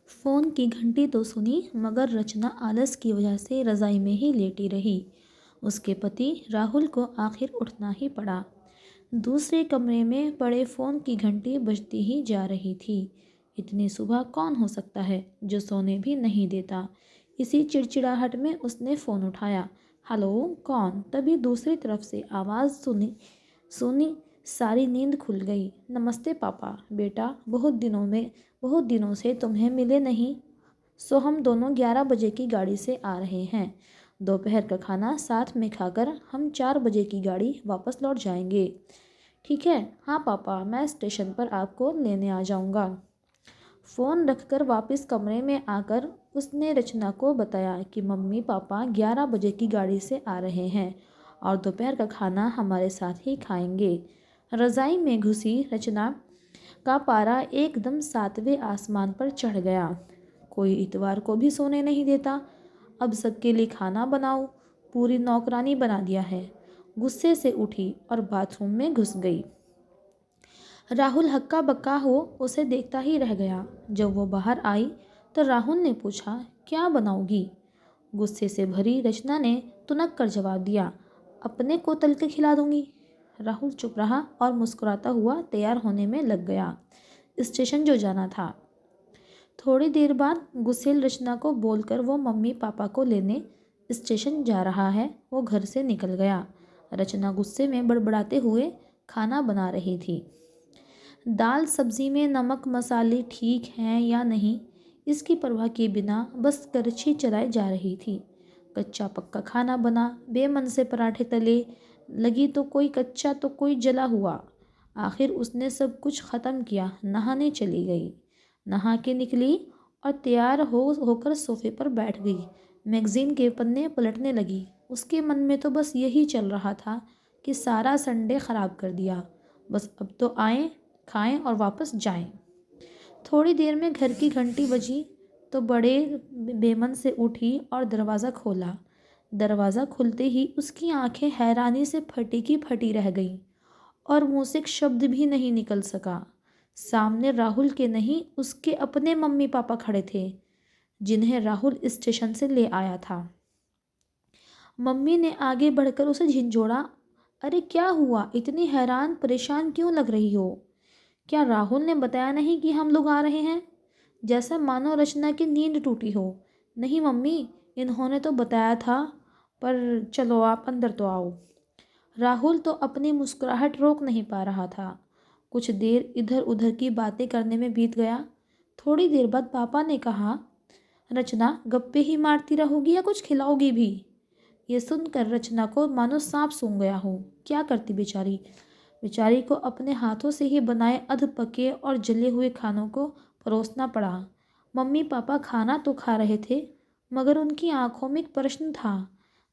Phone की घंटी तो सुनी मगर रचना आलस की वजह से रज़ाई में ही लेटी रही। उसके पति राहुल को आखिर उठना ही पड़ा। दूसरे कमरे में पड़े फ़ोन की घंटी बजती ही जा रही थी। इतनी सुबह कौन हो सकता है जो सोने भी नहीं देता। इसी चिड़चिड़ाहट में उसने फ़ोन उठाया। हेलो, कौन? तभी दूसरी तरफ से आवाज़ सुनी सुनी सारी नींद खुल गई। नमस्ते पापा। बेटा, बहुत दिनों से तुम्हें मिले नहीं। सो हम दोनों 11 बजे की गाड़ी से आ रहे हैं। दोपहर का खाना साथ में खाकर हम 4 बजे की गाड़ी वापस लौट जाएंगे। ठीक है? हाँ पापा, मैं स्टेशन पर आपको लेने आ जाऊंगा। फ़ोन रखकर वापस कमरे में आकर उसने रचना को बताया कि मम्मी पापा 11 बजे की गाड़ी से आ रहे हैं और दोपहर का खाना हमारे साथ ही खाएंगे। रज़ाई में घुसी रचना का पारा एकदम 7वें आसमान पर चढ़ गया। कोई इतवार को भी सोने नहीं देता। अब सबके लिए खाना बनाओ, पूरी नौकरानी बना दिया है। गुस्से से उठी और बाथरूम में घुस गई। राहुल हक्का बक्का हो उसे देखता ही रह गया। जब वो बाहर आई तो राहुल ने पूछा, क्या बनाओगी? गुस्से से भरी रचना ने तुनक कर जवाब दिया, अपने को तल के खिला दूंगी। राहुल चुप रहा और मुस्कुराता हुआ तैयार होने में लग गया। स्टेशन जो जाना था। थोड़ी देर बाद गुस्सेल रचना को बोलकर वो मम्मी पापा को लेने स्टेशन जा रहा है, वो घर से निकल गया। रचना गुस्से में बड़बड़ाते हुए खाना बना रही थी। दाल सब्जी में नमक मसाले ठीक हैं या नहीं, इसकी परवाह किए बिना बस करछी चलाए जा रही थी। कच्चा पक्का खाना बना, बेमन से पराठे तले, लगी तो कोई कच्चा तो कोई जला हुआ। आखिर उसने सब कुछ ख़त्म किया, नहाने चली गई। नहा के निकली और तैयार होकर सोफे पर बैठ गई। मैगज़ीन के पन्ने पलटने लगी। उसके मन में तो बस यही चल रहा था कि सारा संडे ख़राब कर दिया। बस अब तो आएँ, खाएं और वापस जाएं। थोड़ी देर में घर की घंटी बजी तो बड़े बेमन से उठी और दरवाज़ा खोला। दरवाज़ा खुलते ही उसकी आंखें हैरानी से फटी की फटी रह गईं और मुंह से एक शब्द भी नहीं निकल सका। सामने राहुल के नहीं, उसके अपने मम्मी पापा खड़े थे, जिन्हें राहुल स्टेशन से ले आया था। मम्मी ने आगे बढ़कर उसे झिंझोड़ा, अरे क्या हुआ? इतनी हैरान परेशान क्यों लग रही हो? क्या राहुल ने बताया नहीं कि हम लोग आ रहे हैं? जैसा मानो रचना की नींद टूटी हो। नहीं मम्मी, इन्होंने तो बताया था, पर चलो आप अंदर तो आओ। राहुल तो अपनी मुस्कुराहट रोक नहीं पा रहा था। कुछ देर इधर उधर की बातें करने में बीत गया। थोड़ी देर बाद पापा ने कहा, रचना गप्पे ही मारती रहोगी या कुछ खिलाओगी भी? ये सुनकर रचना को मानो सांप सूंघ गया हो। क्या करती बेचारी? बेचारी को अपने हाथों से ही बनाए अध पके और जले हुए खानों को परोसना पड़ा। मम्मी पापा खाना तो खा रहे थे, मगर उनकी आंखों में एक प्रश्न था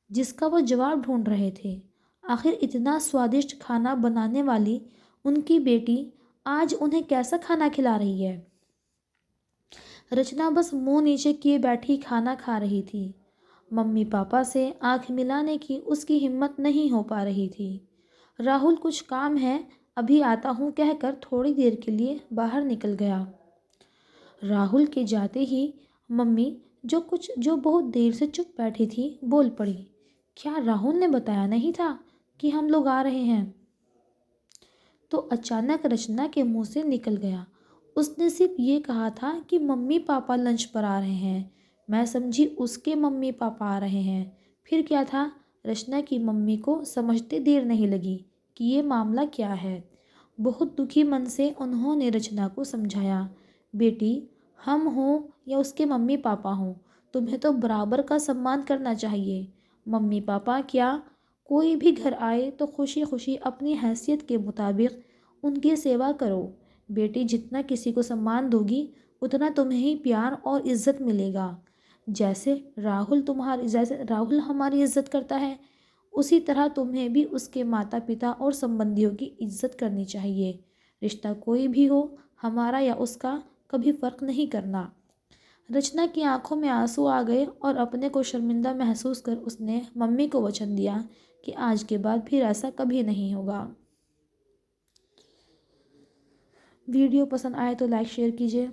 जिसका वो जवाब ढूंढ रहे थे। आखिर इतना स्वादिष्ट खाना बनाने वाली उनकी बेटी आज उन्हें कैसा खाना खिला रही है? रचना बस मुंह नीचे किए बैठी खाना खा रही थी। मम्मी पापा से आंख मिलाने की उसकी हिम्मत नहीं हो पा रही थी। राहुल कुछ काम है, अभी आता हूँ कहकर थोड़ी देर के लिए बाहर निकल गया। राहुल के जाते ही मम्मी जो बहुत देर से चुप बैठी थी बोल पड़ी, क्या राहुल ने बताया नहीं था कि हम लोग आ रहे हैं? तो अचानक रचना के मुंह से निकल गया, उसने सिर्फ ये कहा था कि मम्मी पापा लंच पर आ रहे हैं। मैं समझी उसके मम्मी पापा आ रहे हैं। फिर क्या था? रचना की मम्मी को समझते देर नहीं लगी कि ये मामला क्या है। बहुत दुखी मन से उन्होंने रचना को समझाया, बेटी, हम हों या उसके मम्मी पापा हों, तुम्हें तो बराबर का सम्मान करना चाहिए। मम्मी पापा क्या, कोई भी घर आए तो खुशी खुशी अपनी हैसियत के मुताबिक उनकी सेवा करो। बेटी, जितना किसी को सम्मान दोगी उतना तुम्हें ही प्यार और इज्जत मिलेगा। जैसे राहुल हमारी इज्जत करता है, उसी तरह तुम्हें भी उसके माता पिता और संबंधियों की इज्जत करनी चाहिए। रिश्ता कोई भी हो, हमारा या उसका, कभी फ़र्क नहीं करना। रचना की आंखों में आंसू आ गए और अपने को शर्मिंदा महसूस कर उसने मम्मी को वचन दिया कि आज के बाद फिर ऐसा कभी नहीं होगा। वीडियो पसंद आए तो लाइक शेयर कीजिए।